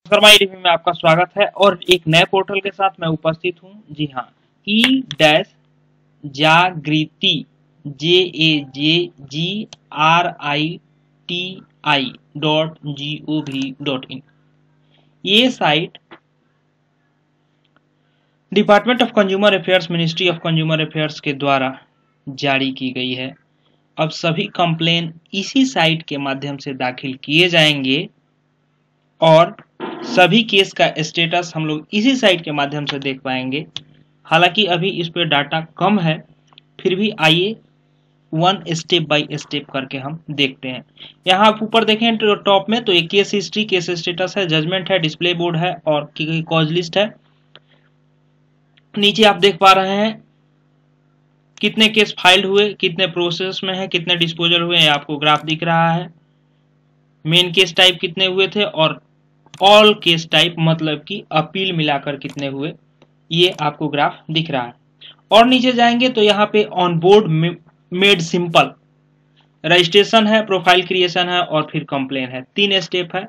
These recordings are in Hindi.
शर्मा रिव्यू में आपका स्वागत है और एक नए पोर्टल के साथ मैं उपस्थित हूं। जी हाँ, ई-जागृति JAGGRITI.gov.in। ये site department of consumer affairs, ministry of consumer affairs के द्वारा जारी की गई है। अब सभी कंप्लेन इसी साइट के माध्यम से दाखिल किए जाएंगे और सभी केस का स्टेटस हम लोग इसी साइट के माध्यम से देख पाएंगे। हालांकि अभी इस पे डाटा कम है, फिर भी आइए वन स्टेप बाय स्टेप करके हम देखते हैं। यहाँ आप ऊपर देखें तो टॉप में तो एक केस हिस्ट्री, केस स्टेटस है, जजमेंट है, डिस्प्ले बोर्ड है और कॉज लिस्ट है। नीचे आप देख पा रहे हैं कितने केस फाइल्ड हुए, कितने प्रोसेस में है, कितने डिस्पोजल हुए, आपको ग्राफ दिख रहा है। मेन केस टाइप कितने हुए थे और ऑल केस टाइप मतलब कि अपील मिलाकर कितने हुए, ये आपको ग्राफ दिख रहा है। और नीचे जाएंगे तो यहाँ पे on board made simple registration है, प्रोफाइल क्रिएशन है और फिर कंप्लेन है। 3 स्टेप है।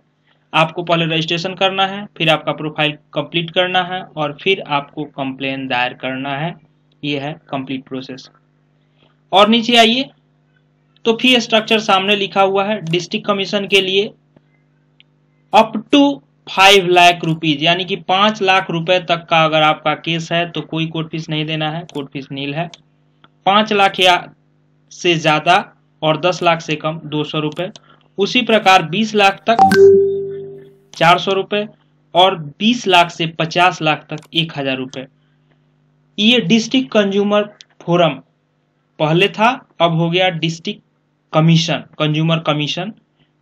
आपको पहले रजिस्ट्रेशन करना है, फिर आपका प्रोफाइल कंप्लीट करना है और फिर आपको कंप्लेन दायर करना है। ये है कंप्लीट प्रोसेस। और नीचे आइए तो फी स्ट्रक्चर सामने लिखा हुआ है। डिस्ट्रिक्ट कमीशन के लिए अप टू 5 लाख रुपीज यानी कि 5 लाख रुपए तक का अगर आपका केस है तो कोई कोर्ट फीस नहीं देना है, कोर्ट फीस नील है। 5 लाख या से ज्यादा और 10 लाख से कम 200 रुपए। उसी प्रकार 20 लाख तक 400 रुपए और 20 लाख से 50 लाख तक 1000 रुपए। ये डिस्ट्रिक्ट कंज्यूमर फोरम पहले था, अब हो गया डिस्ट्रिक्ट कमीशन, कंज्यूमर कमीशन।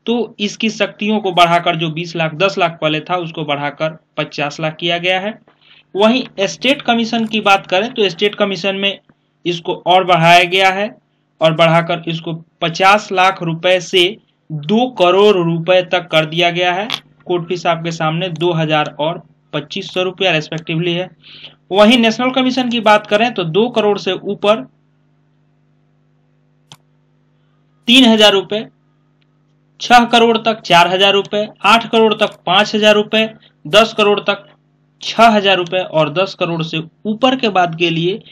तो इसकी शक्तियों को बढ़ाकर जो 20 लाख 10 लाख पहले था उसको बढ़ाकर 50 लाख किया गया है। वहीं स्टेट कमीशन की बात करें तो स्टेट कमीशन में इसको और बढ़ाया गया है और बढ़ाकर इसको 50 लाख रुपए से 2 करोड़ रुपए तक कर दिया गया है। कोर्ट फीस आपके सामने 2000 और 2500 रुपया रेस्पेक्टिवली है। वहीं नेशनल कमीशन की बात करें तो 2 करोड़ से ऊपर 3000 रुपए, 6 करोड़ तक 4000 रुपए, 8 करोड़ तक 5000 रुपए, 10 करोड़ तक 6000 रुपए और 10 करोड़ से ऊपर के बाद के लिए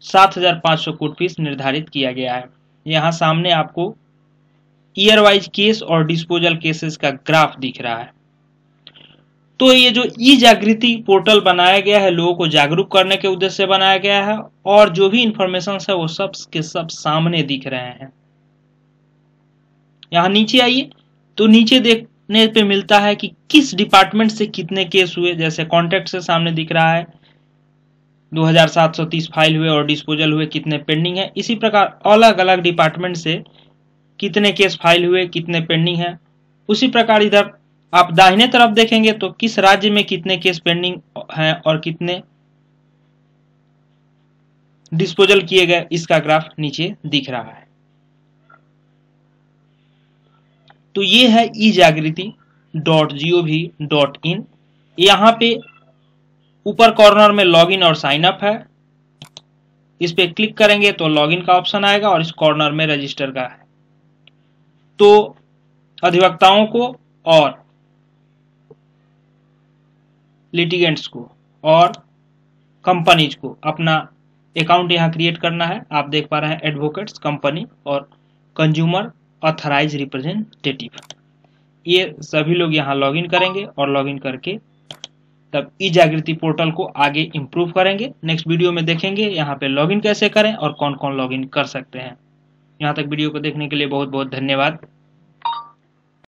7500 कोर्ट फीस निर्धारित किया गया है। यहां सामने आपको ईयर वाइज केस और डिस्पोजल केसेस का ग्राफ दिख रहा है। तो ये जो ई जागृति पोर्टल बनाया गया है लोगों को जागरूक करने के उद्देश्य से बनाया गया है और जो भी इंफॉर्मेशन है वो सब के सब सामने दिख रहे हैं। यहाँ नीचे आइए तो नीचे देखने पे मिलता है कि किस डिपार्टमेंट से कितने केस हुए। जैसे कॉन्ट्रैक्ट से सामने दिख रहा है 2730 फाइल हुए और डिस्पोजल हुए कितने पेंडिंग है। इसी प्रकार अलग अलग डिपार्टमेंट से कितने केस फाइल हुए, कितने पेंडिंग है। उसी प्रकार इधर आप दाहिने तरफ देखेंगे तो किस राज्य में कितने केस पेंडिंग हैं और कितने डिस्पोजल किए गए, इसका ग्राफ नीचे दिख रहा है। तो ये है ejagriti.gov.in। यहाँ पे ऊपर कॉर्नर में लॉगिन और साइन अप है। इस पे क्लिक करेंगे तो लॉगिन का ऑप्शन आएगा और इस कॉर्नर में रजिस्टर का है। तो अधिवक्ताओं को और लिटिगेंट्स को और कंपनीज को अपना अकाउंट यहाँ क्रिएट करना है। आप देख पा रहे हैं एडवोकेट्स, कंपनी और कंज्यूमर ऑथराइज रिप्रेजेंटेटिव, ये सभी लोग यहाँ लॉगिन करेंगे और लॉगिन करके तब ई जागृति पोर्टल को आगे इंप्रूव करेंगे। नेक्स्ट वीडियो में देखेंगे यहाँ पे लॉगिन कैसे करें और कौन कौन लॉगिन कर सकते हैं। यहाँ तक वीडियो को देखने के लिए बहुत बहुत धन्यवाद।